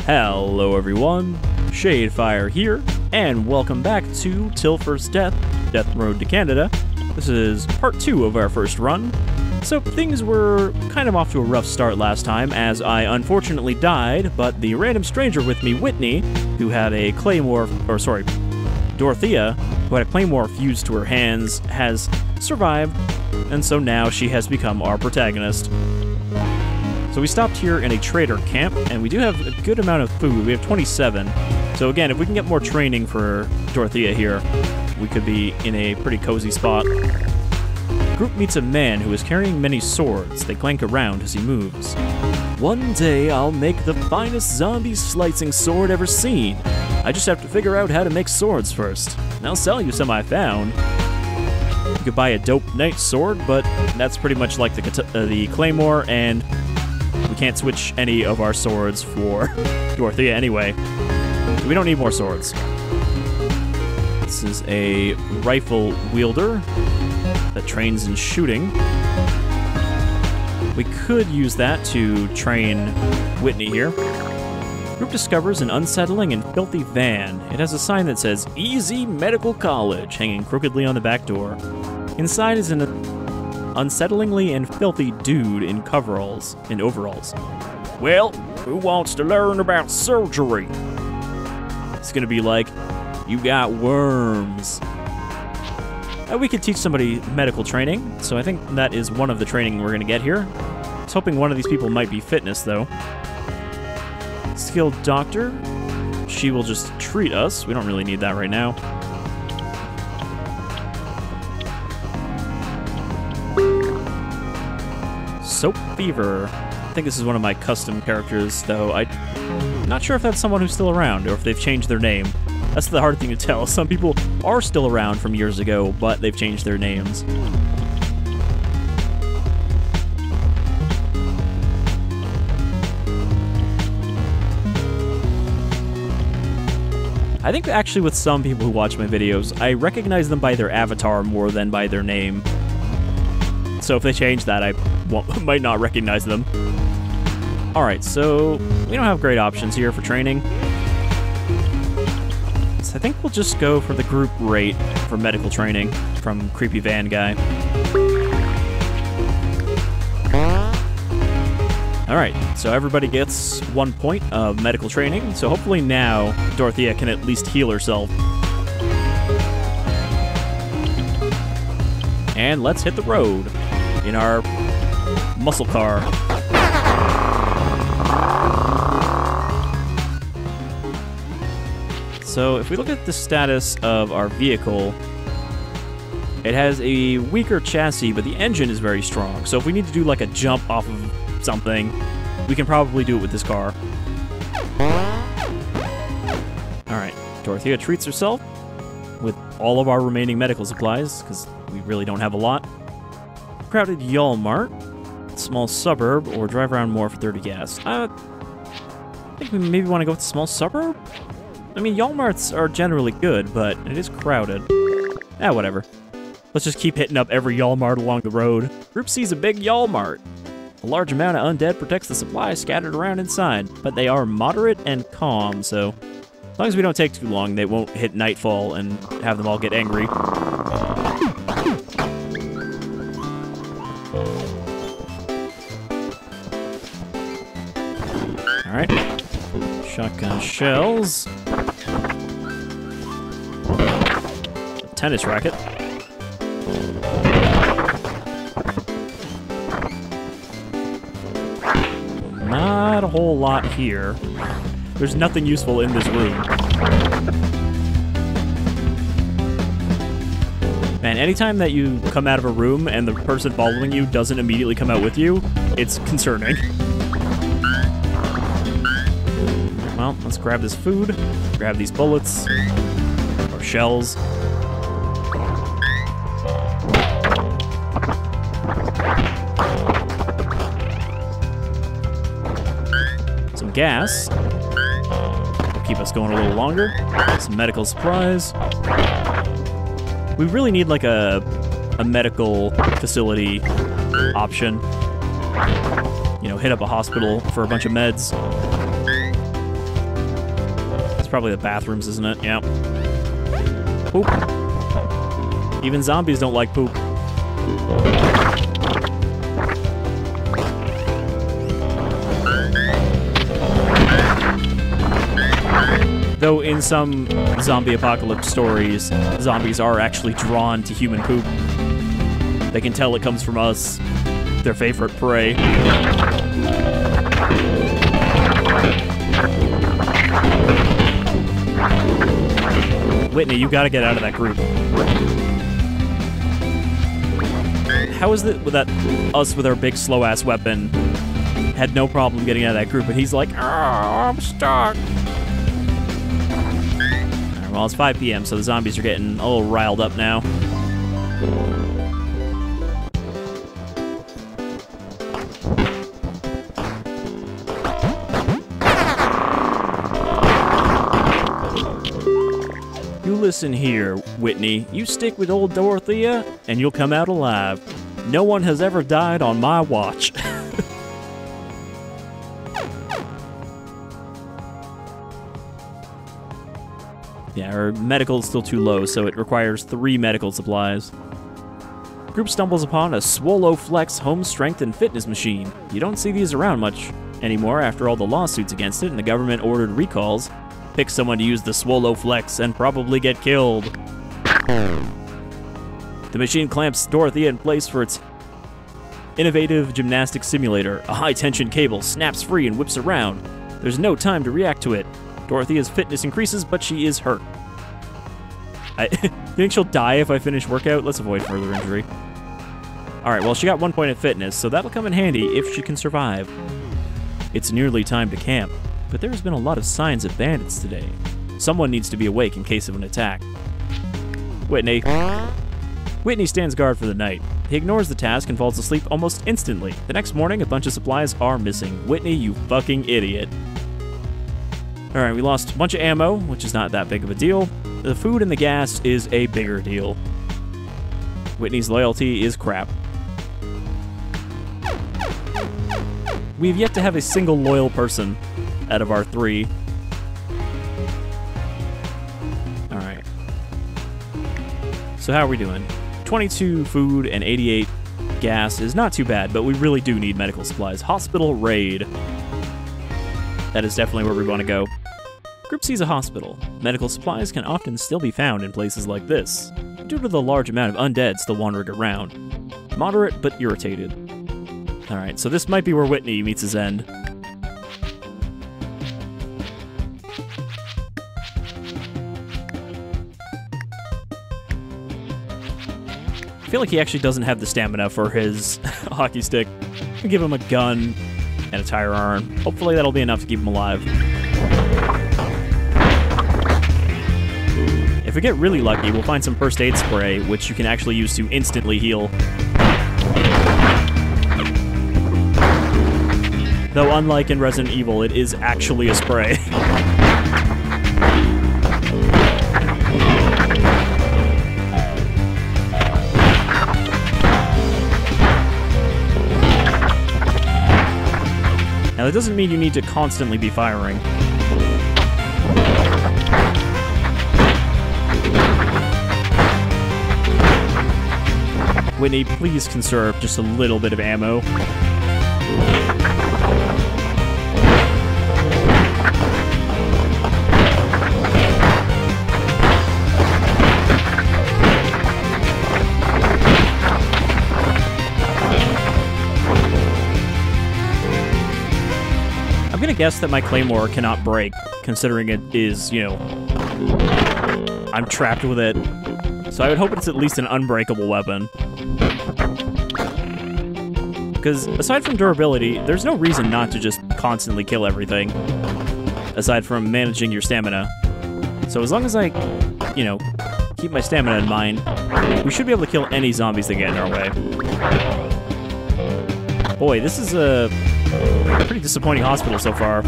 Hello everyone, Shadefyre here, and welcome back to Til First Death, Death Road to Canada. This is part 2 of our first run. So things were kind of off to a rough start last time, as I unfortunately died, but the random stranger with me, Whitney, who had a Dorthea, who had a claymore fused to her hands, has survived, and so now she has become our protagonist. So we stopped here in a trader camp, and we do have a good amount of food. We have 27. So again, if we can get more training for Dorthea here, we could be in a pretty cozy spot. The group meets a man who is carrying many swords. They clank around as he moves. One day I'll make the finest zombie slicing sword ever seen. I just have to figure out how to make swords first. And I'll sell you some I found. You could buy a dope knight sword, but that's pretty much like the claymore, and we can't switch any of our swords for Dorthea anyway. So we don't need more swords. This is a rifle wielder that trains in shooting. We could use that to train Whitney here. Group discovers an unsettling and filthy van. It has a sign that says, Easy Medical College, hanging crookedly on the back door. Inside is an unsettlingly and filthy dude in overalls. Well, who wants to learn about surgery? It's gonna be like, you got worms. We could teach somebody medical training, so I think that is one of the training we're gonna get here. I was hoping one of these people might be fitness, though. Skilled doctor. She will just treat us. We don't really need that right now. Soap Fever. I think this is one of my custom characters, though I'm not sure if that's someone who's still around, or if they've changed their name. That's the hard thing to tell. Some people are still around from years ago, but they've changed their names. I think actually with some people who watch my videos, I recognize them by their avatar more than by their name. So if they change that, I might not recognize them. Alright, so we don't have great options here for training. So I think we'll just go for the group rate for medical training from Creepy Van Guy. Alright, so everybody gets 1 point of medical training, so hopefully now Dorthea can at least heal herself. And let's hit the road in our muscle car. So if we look at the status of our vehicle, it has a weaker chassis, but the engine is very strong. So if we need to do like a jump off of something, we can probably do it with this car. Alright, Dorthea treats herself with all of our remaining medical supplies, because we really don't have a lot. Crowded Walmart, small suburb, or drive around more for 30 gas. I think we maybe want to go with the small suburb? I mean, Walmarts are generally good, but it is crowded. Whatever. Let's just keep hitting up every Walmart along the road. Group sees a big Walmart. A large amount of undead protects the supplies scattered around inside, but they are moderate and calm, so as long as we don't take too long, they won't hit nightfall and have them all get angry. Alright. Shotgun shells. A tennis racket. Not a whole lot here. There's nothing useful in this room. Man, anytime that you come out of a room and the person following you doesn't immediately come out with you, it's concerning. Well, let's grab this food, grab these bullets, or shells. Some gas. Will keep us going a little longer. Some medical supplies. We really need like a medical facility option. You know, hit up a hospital for a bunch of meds. That's probably the bathrooms, isn't it? Yeah. Poop. Even zombies don't like poop. Though in some zombie apocalypse stories, zombies are actually drawn to human poop. They can tell it comes from us, their favorite prey. Whitney, you gotta get out of that group. How is it that us with our big slow-ass weapon had no problem getting out of that group, and he's like, "Oh, I'm stuck." Alright, well, it's 5 p.m., so the zombies are getting a little riled up now. You listen here, Whitney. You stick with old Dorthea, and you'll come out alive. No one has ever died on my watch. Yeah, our medical is still too low, so it requires 3 medical supplies. Group stumbles upon a Swole Flex home strength and fitness machine. You don't see these around much anymore after all the lawsuits against it and the government ordered recalls. Pick someone to use the Swole Flex and probably get killed. The machine clamps Dorthea in place for its innovative gymnastics simulator. A high-tension cable snaps free and whips around. There's no time to react to it. Dorothea's fitness increases, but she is hurt. I think she'll die if I finish workout? Let's avoid further injury. Alright, well, she got 1 point at fitness, so that'll come in handy if she can survive. It's nearly time to camp, but there's been a lot of signs of bandits today. Someone needs to be awake in case of an attack. Whitney. Whitney stands guard for the night. He ignores the task and falls asleep almost instantly. The next morning, a bunch of supplies are missing. Whitney, you fucking idiot. Alright, we lost a bunch of ammo, which is not that big of a deal. The food and the gas is a bigger deal. Whitney's loyalty is crap. We've yet to have a single loyal person out of our 3. Alright. So how are we doing? 22 food and 88 gas is not too bad, but we really do need medical supplies. Hospital raid. That is definitely where we want to go. Group sees a hospital. Medical supplies can often still be found in places like this, due to the large amount of undead still wandering around. Moderate, but irritated. Alright, so this might be where Whitney meets his end. I feel like he actually doesn't have the stamina for his hockey stick. I'll give him a gun and a tire iron. Hopefully that'll be enough to keep him alive. If we get really lucky, we'll find some first aid spray, which you can actually use to instantly heal. Though unlike in Resident Evil, it is actually a spray. Now, that doesn't mean you need to constantly be firing. Whitney, please conserve just a little bit of ammo. I'm gonna guess that my Claymore cannot break, considering it is, you know, I'm trapped with it. So I would hope it's at least an unbreakable weapon. Because aside from durability, there's no reason not to just constantly kill everything, aside from managing your stamina. So as long as I, you know, keep my stamina in mind, we should be able to kill any zombies that get in our way. Boy, this is a pretty disappointing hospital so far.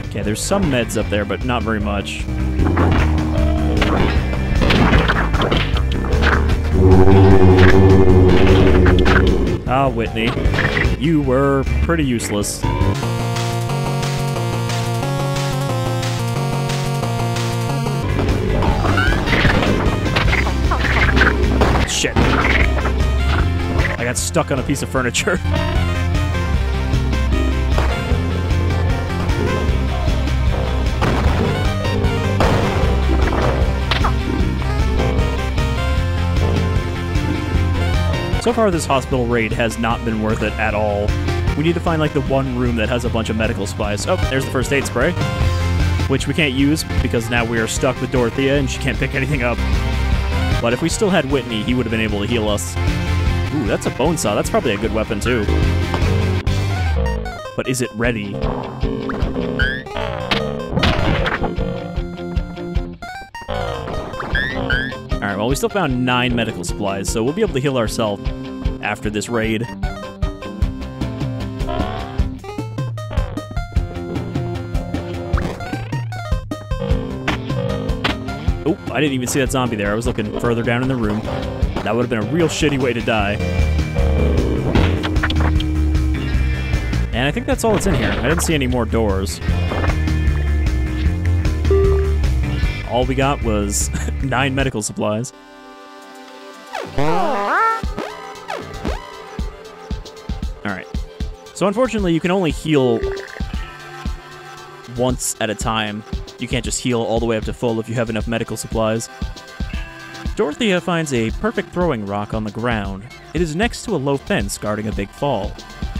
Okay, there's some meds up there, but not very much. Ah, Whitney. You were pretty useless. Shit. I got stuck on a piece of furniture. So far, this hospital raid has not been worth it at all. We need to find, like, the one room that has a bunch of medical supplies. Oh, there's the first aid spray, which we can't use because now we are stuck with Dorthea and she can't pick anything up. But if we still had Whitney, he would have been able to heal us. Ooh, that's a bone saw. That's probably a good weapon, too. But is it ready? Alright, well, we still found 9 medical supplies, so we'll be able to heal ourselves after this raid. Oh, I didn't even see that zombie there. I was looking further down in the room. That would have been a real shitty way to die. And I think that's all that's in here. I didn't see any more doors. All we got was 9 medical supplies. Alright. So unfortunately, you can only heal once at a time. You can't just heal all the way up to full if you have enough medical supplies. Dorthea finds a perfect throwing rock on the ground. It is next to a low fence guarding a big fall.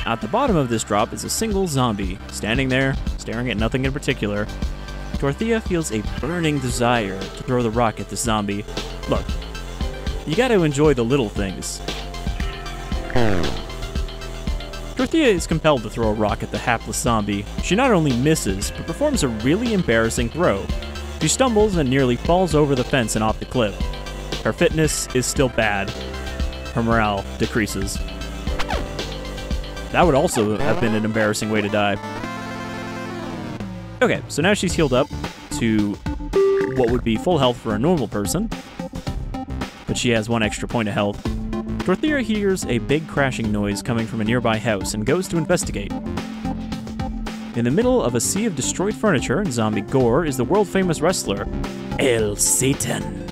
At the bottom of this drop is a single zombie, standing there, staring at nothing in particular. Dorthea feels a burning desire to throw the rock at this zombie. Look, you gotta enjoy the little things. Dorthea is compelled to throw a rock at the hapless zombie. She not only misses, but performs a really embarrassing throw. She stumbles and nearly falls over the fence and off the cliff. Her fitness is still bad. Her morale decreases. That would also have been an embarrassing way to die. Okay, so now she's healed up to what would be full health for a normal person, but she has 1 extra point of health. Dorthea hears a big crashing noise coming from a nearby house and goes to investigate. In the middle of a sea of destroyed furniture and zombie gore is the world-famous wrestler, El Satan.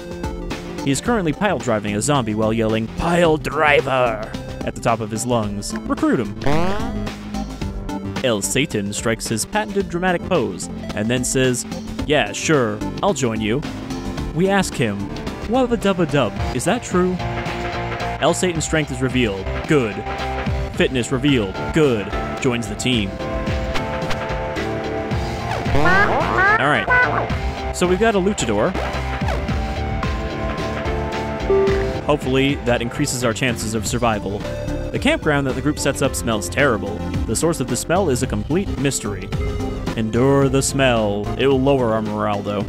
He is currently pile driving a zombie while yelling, "Pile driver!" at the top of his lungs. Recruit him. El Satan strikes his patented dramatic pose, and then says, "Yeah, sure, I'll join you." We ask him, "Wubba-dubba-dub, is that true?" El Satan's strength is revealed. Good. Fitness revealed. Good. Joins the team. Alright. So we've got a luchador. Hopefully, that increases our chances of survival. The campground that the group sets up smells terrible. The source of the smell is a complete mystery. Endure the smell. It will lower our morale, though.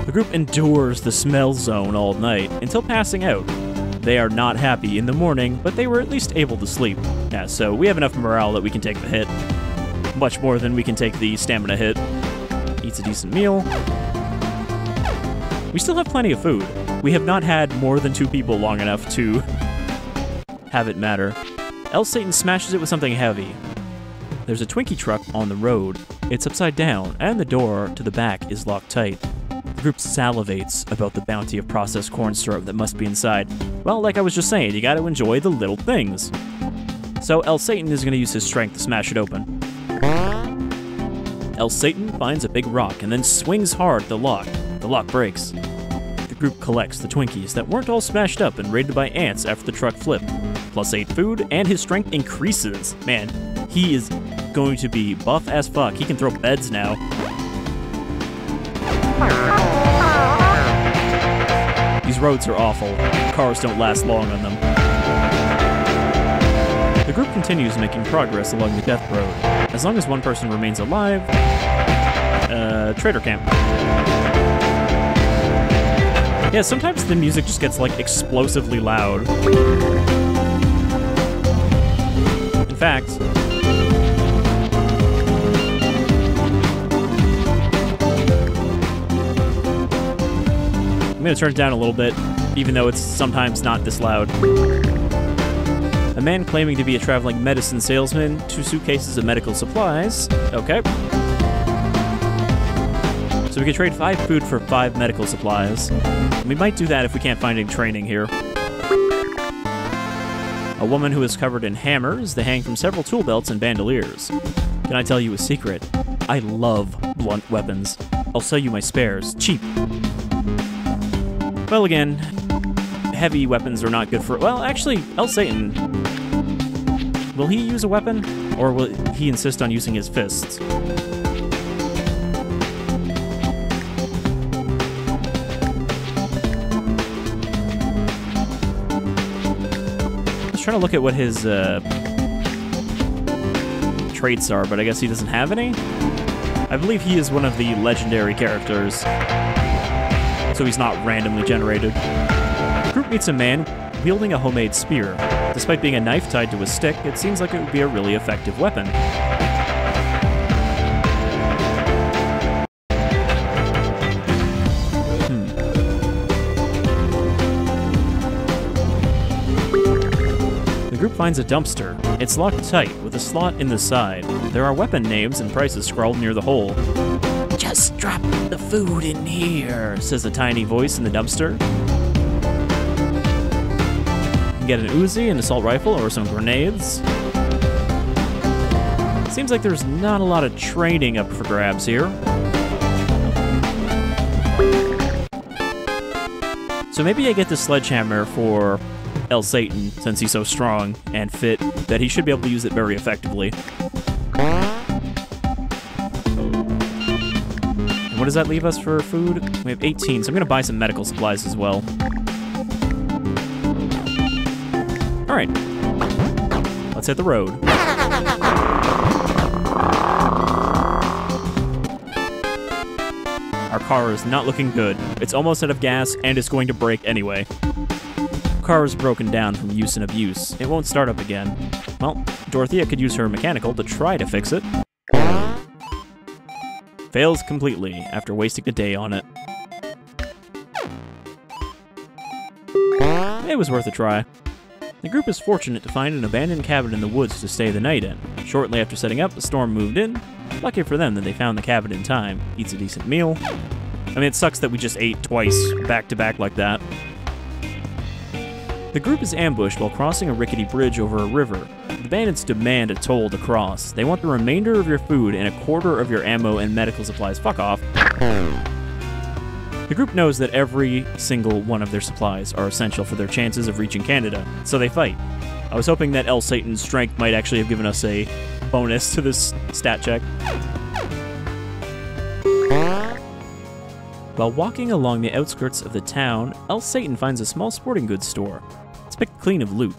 The group endures the smell zone all night, until passing out. They are not happy in the morning, but they were at least able to sleep. Yeah, so we have enough morale that we can take the hit. Much more than we can take the stamina hit. Eats a decent meal. We still have plenty of food. We have not had more than 2 people long enough to have it matter. El Satan smashes it with something heavy. There's a Twinkie truck on the road. It's upside down, and the door to the back is locked tight. The group salivates about the bounty of processed corn syrup that must be inside. Well, like I was just saying, you gotta enjoy the little things. So El Satan is gonna use his strength to smash it open. El Satan finds a big rock and then swings hard at the lock. The lock breaks. The group collects the Twinkies that weren't all smashed up and raided by ants after the truck flipped. +8 food, and his strength increases. Man, he is going to be buff as fuck. He can throw beds now. These roads are awful. Cars don't last long on them. The group continues making progress along the death road. As long as one person remains alive... trader camp. Yeah, sometimes the music just gets, like, explosively loud. In fact... I'm gonna turn it down a little bit, even though it's sometimes not this loud. A man claiming to be a traveling medicine salesman, 2 suitcases of medical supplies. Okay. So we can trade 5 food for 5 medical supplies. We might do that if we can't find any training here. A woman who is covered in hammers. They hang from several tool belts and bandoliers. Can I tell you a secret? I love blunt weapons. I'll sell you my spares. Cheap. Well, again, heavy weapons are not good for... Well, actually, El Satan... Will he use a weapon? Or will he insist on using his fists? Trying to look at what his traits are, but I guess he doesn't have any. I believe he is one of the legendary characters, so he's not randomly generated. The group meets a man wielding a homemade spear. Despite being a knife tied to a stick, it seems like it would be a really effective weapon. The group finds a dumpster. It's locked tight, with a slot in the side. There are weapon names and prices scrawled near the hole. "Just drop the food in here," says a tiny voice in the dumpster. You can get an Uzi, an assault rifle, or some grenades. Seems like there's not a lot of training up for grabs here. So maybe I get the sledgehammer for El Satan, since he's so strong and fit that he should be able to use it very effectively. And what does that leave us for food? We have 18, so I'm going to buy some medical supplies as well. Alright. Let's hit the road. Our car is not looking good. It's almost out of gas, and it's going to break anyway. Car is broken down from use and abuse. It won't start up again. Well, Dorthea could use her mechanical to try to fix it. Fails completely after wasting a day on it. It was worth a try. The group is fortunate to find an abandoned cabin in the woods to stay the night in. Shortly after setting up, the storm moved in. Lucky for them that they found the cabin in time. Eats a decent meal. I mean, it sucks that we just ate twice, back to back like that. The group is ambushed while crossing a rickety bridge over a river. The bandits demand a toll to cross. They want the remainder of your food and a quarter of your ammo and medical supplies. Fuck off. The group knows that every single one of their supplies are essential for their chances of reaching Canada, so they fight. I was hoping that El Satan's strength might actually have given us a bonus to this stat check. While walking along the outskirts of the town, El Satan finds a small sporting goods store. It's picked clean of loot.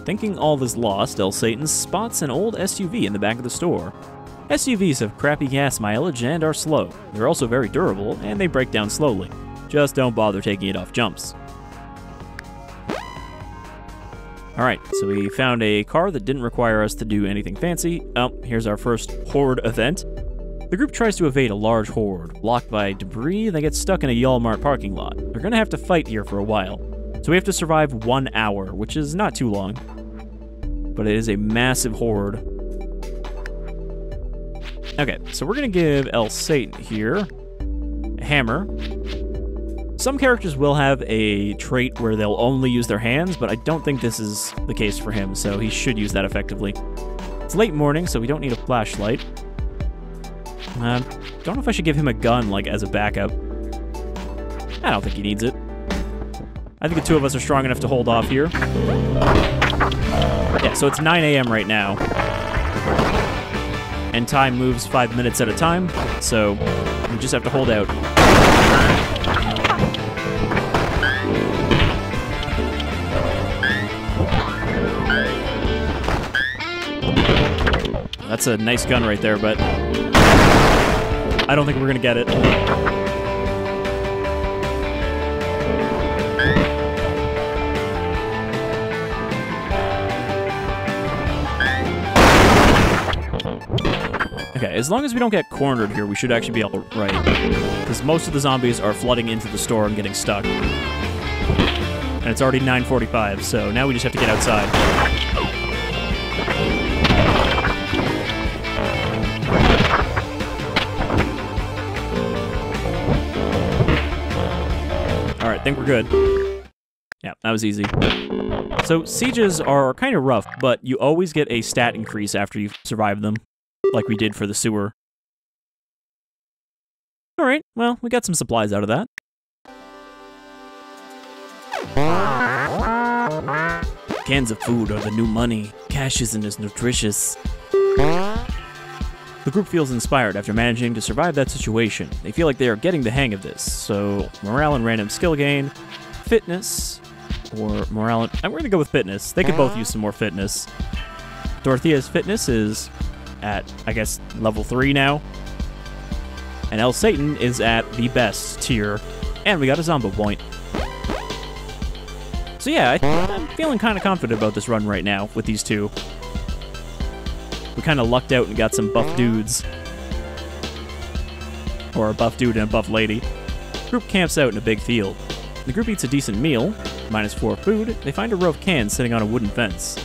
Thinking all is lost, El Satan spots an old SUV in the back of the store. SUVs have crappy gas mileage and are slow. They're also very durable, and they break down slowly. Just don't bother taking it off jumps. Alright, so we found a car that didn't require us to do anything fancy. Oh, here's our first horde event. The group tries to evade a large horde. Blocked by debris, they get stuck in a Walmart parking lot. They're gonna have to fight here for a while. So we have to survive 1 hour, which is not too long. But it is a massive horde. Okay, so we're gonna give El Satan here a hammer. Some characters will have a trait where they'll only use their hands, but I don't think this is the case for him, so he should use that effectively. It's late morning, so we don't need a flashlight. Don't know if I should give him a gun, like, as a backup. I don't think he needs it. I think the two of us are strong enough to hold off here. Yeah, so it's 9 a.m. right now. And time moves 5 minutes at a time, so we just have to hold out. That's a nice gun right there, but I don't think we're gonna get it. Okay, as long as we don't get cornered here, we should actually be all right. Because most of the zombies are flooding into the store and getting stuck. And it's already 9:45, so now we just have to get outside. Alright, I think we're good. Yeah, that was easy. So, sieges are kind of rough, but you always get a stat increase after you survive them, like we did for the sewer. Alright, well, we got some supplies out of that. Cans of food are the new money. Cash isn't as nutritious. The group feels inspired after managing to survive that situation. They feel like they are getting the hang of this. So, morale and random skill gain, fitness, or morale and... we're going to go with fitness. They could both use some more fitness. Dorthea's fitness is at, I guess, level 3 now. And El Satan is at the best tier. And we got a Zombo point. So yeah, I'm feeling kind of confident about this run right now with these two. We kind of lucked out and got some buff dudes. Or a buff dude and a buff lady. The group camps out in a big field. The group eats a decent meal, -4 food. They find a row of cans sitting on a wooden fence.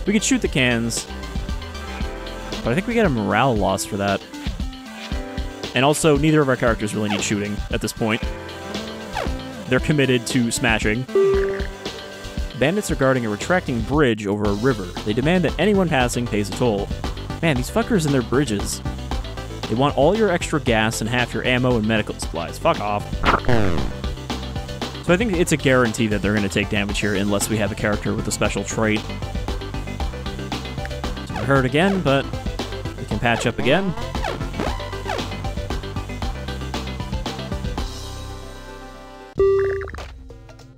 We could shoot the cans, but I think we get a morale loss for that. And also, neither of our characters really need shooting at this point. They're committed to smashing. Bandits are guarding a retracting bridge over a river. They demand that anyone passing pays a toll. Man, these fuckers and their bridges. They want all your extra gas and half your ammo and medical supplies. Fuck off. So I think it's a guarantee that they're going to take damage here unless we have a character with a special trait. So we're hurt again, but we can patch up again.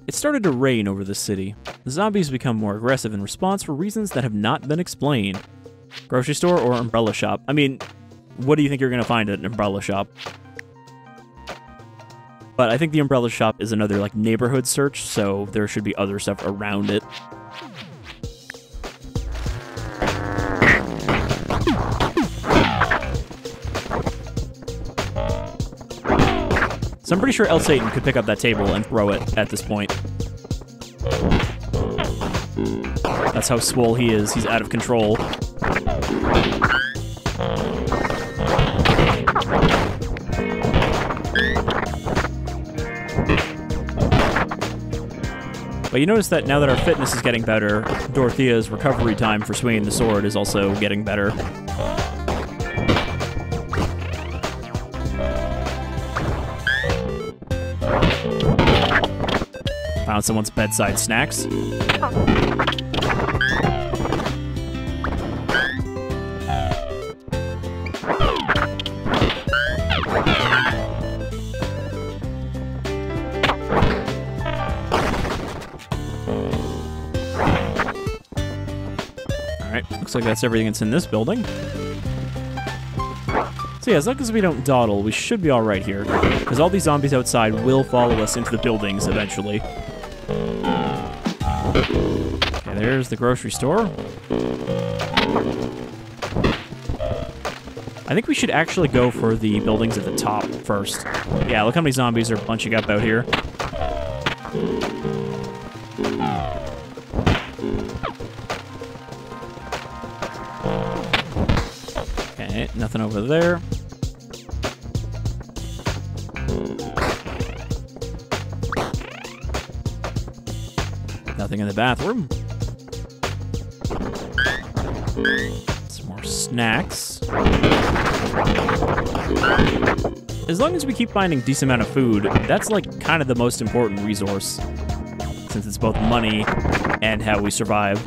It started to rain over the city. The zombies become more aggressive in response for reasons that have not been explained. Grocery store or umbrella shop? I mean, what do you think you're going to find at an umbrella shop? But I think the umbrella shop is another, like, neighborhood search, so there should be other stuff around it. So I'm pretty sure El Satan could pick up that table and throw it at this point. That's how swole he is. He's out of control. But you notice that now that our fitness is getting better, Dorthea's recovery time for swinging the sword is also getting better. Found someone's bedside snacks. Alright, looks like that's everything that's in this building. So yeah, as long as we don't dawdle, we should be alright here. Because all these zombies outside will follow us into the buildings eventually. Okay, there's the grocery store. I think we should actually go for the buildings at the top first. Yeah, look how many zombies are bunching up out here. Okay, nothing over there. Nothing in the bathroom. Some more snacks. As long as we keep finding a decent amount of food, that's like kind of the most important resource, since it's both money and how we survive.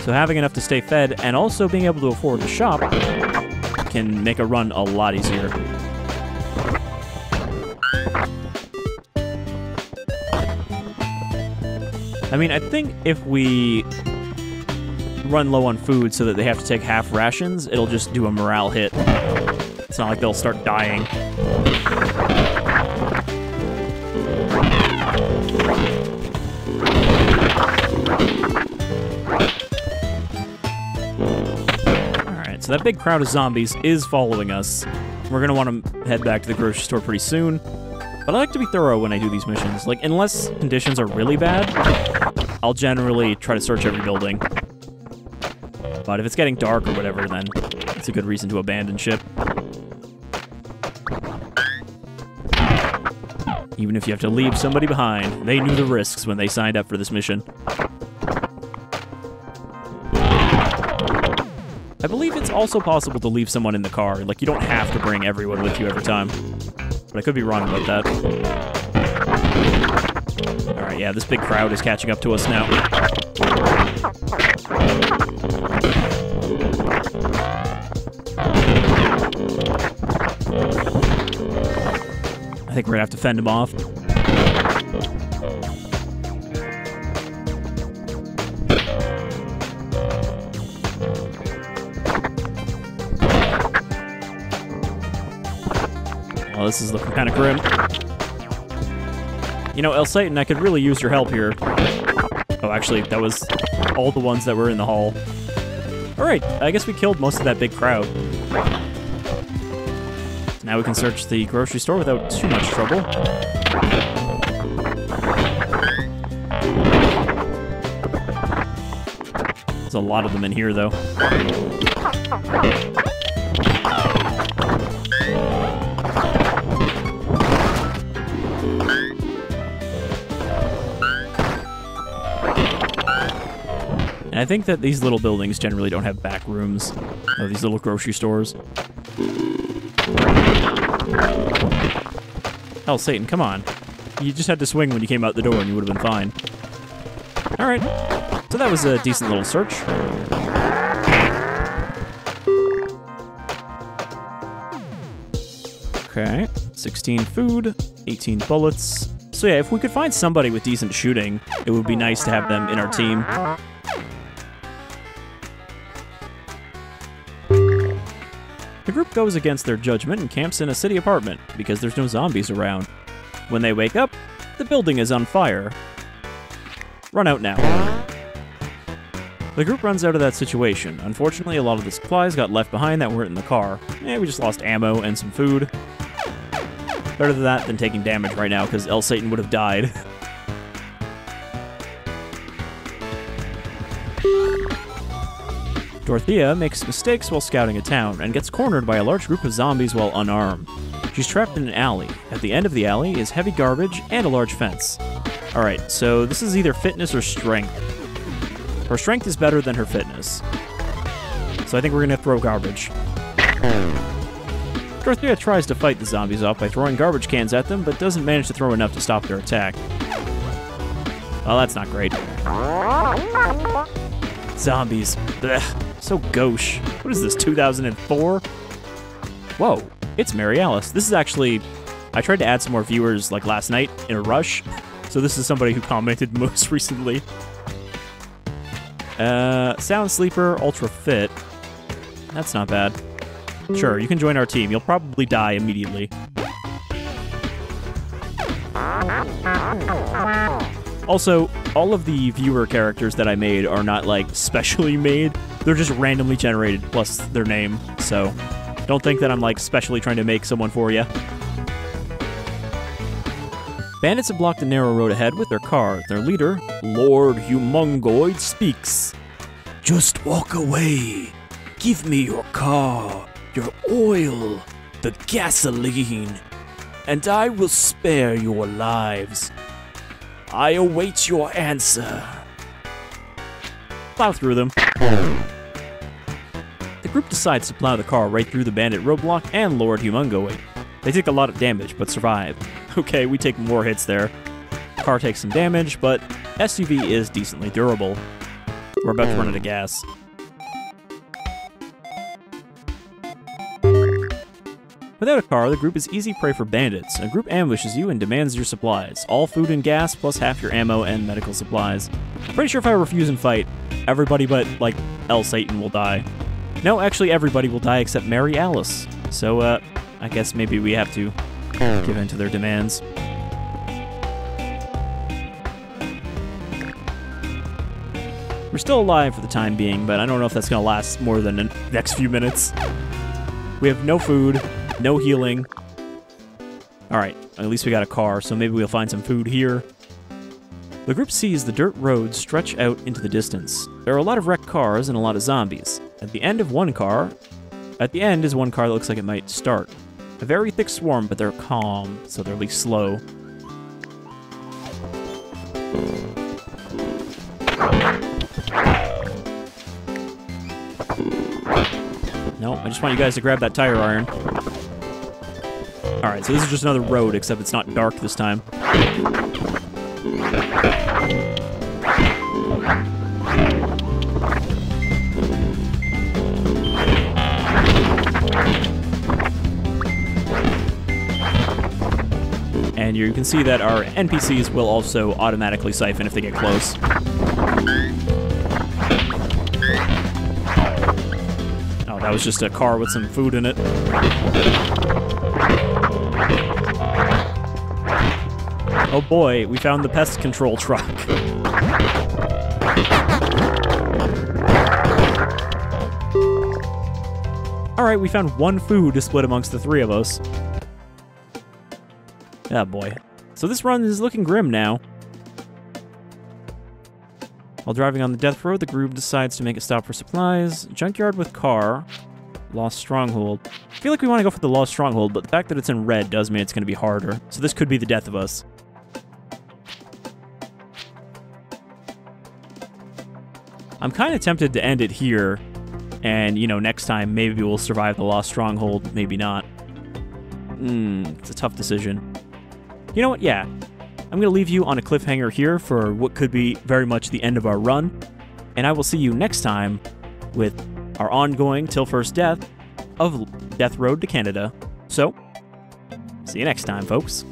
So having enough to stay fed and also being able to afford to shop can make a run a lot easier. I mean, I think if we run low on food so that they have to take half rations, it'll just do a morale hit. It's not like they'll start dying. Alright, so that big crowd of zombies is following us. We're going to want to head back to the grocery store pretty soon. But I like to be thorough when I do these missions. Like, unless conditions are really bad, I'll generally try to search every building. But if it's getting dark or whatever, then it's a good reason to abandon ship. Even if you have to leave somebody behind, they knew the risks when they signed up for this mission. I believe it's also possible to leave someone in the car. Like, you don't have to bring everyone with you every time. But I could be wrong about that. Alright, yeah, this big crowd is catching up to us now. I think we're gonna have to fend him off. Oh, this is looking kind of grim. You know, El Satan, I could really use your help here. Oh, actually, that was all the ones that were in the hall. Alright, I guess we killed most of that big crowd. Now we can search the grocery store without too much trouble. There's a lot of them in here, though. And I think that these little buildings generally don't have back rooms. These little grocery stores. Hell, Satan, come on. You just had to swing when you came out the door and you would have been fine. Alright, so that was a decent little search. Okay, 16 food, 18 bullets. So yeah, if we could find somebody with decent shooting, it would be nice to have them in our team. The group goes against their judgment and camps in a city apartment because there's no zombies around. When they wake up, the building is on fire. Run out now. The group runs out of that situation. Unfortunately, a lot of the supplies got left behind that weren't in the car. We just lost ammo and some food. Better than that than taking damage right now, because El Satan would have died. Dorthea makes mistakes while scouting a town, and gets cornered by a large group of zombies while unarmed. She's trapped in an alley. At the end of the alley is heavy garbage and a large fence. Alright, so this is either fitness or strength. Her strength is better than her fitness. So I think we're gonna throw garbage. Dorthea tries to fight the zombies off by throwing garbage cans at them, but doesn't manage to throw enough to stop their attack. Well, that's not great. Zombies. Blech. So gauche. What is this, 2004? Whoa, it's Mary Alice. This is actually... I tried to add some more viewers, like, last night in a rush. So this is somebody who commented most recently. Sound sleeper, ultra fit. That's not bad. Sure, you can join our team. You'll probably die immediately. Also, all of the viewer characters that I made are not, like, specially made. They're just randomly generated, plus their name. So, don't think that I'm, like, specially trying to make someone for you. Bandits have blocked the narrow road ahead with their car. Their leader, Lord Humongoid, speaks. Just walk away. Give me your car, your oil, the gasoline, and I will spare your lives. I await your answer. Plow through them. The group decides to plow the car right through the bandit roadblock and Lord Humongoid. They take a lot of damage, but survive. Okay, we take more hits there. Car takes some damage, but SUV is decently durable. We're about to run out of gas. Without a car, the group is easy prey for bandits. A group ambushes you and demands your supplies. All food and gas, plus half your ammo and medical supplies. Pretty sure if I refuse and fight, everybody but, like, El Satan will die. No, actually everybody will die except Mary Alice. So, I guess maybe we have to give in to their demands. We're still alive for the time being, but I don't know if that's gonna last more than the next few minutes. We have no food, no healing. Alright, At least we got a car, so maybe we'll find some food here. The group sees the dirt road stretch out into the distance. There are a lot of wrecked cars and a lot of zombies. At the end is one car that looks like it might start. A very thick swarm, but they're calm, so they're at least slow. No, I just want you guys to grab that tire iron. Alright, so this is just another road, except it's not dark this time. And you can see that our NPCs will also automatically siphon if they get close. Oh, that was just a car with some food in it. Oh boy, we found the pest control truck. Alright, we found one food to split amongst the three of us. Oh boy. So this run is looking grim now. While driving on the death road, the group decides to make a stop for supplies. Junkyard with car. Lost stronghold. I feel like we want to go for the lost stronghold, but the fact that it's in red does mean it's going to be harder. So this could be the death of us. I'm kind of tempted to end it here. And, you know, next time maybe we'll survive the lost stronghold, maybe not. It's a tough decision. You know what? Yeah. I'm going to leave you on a cliffhanger here for what could be very much the end of our run. And I will see you next time with our ongoing Til First Death of Death Road to Canada. So, see you next time, folks.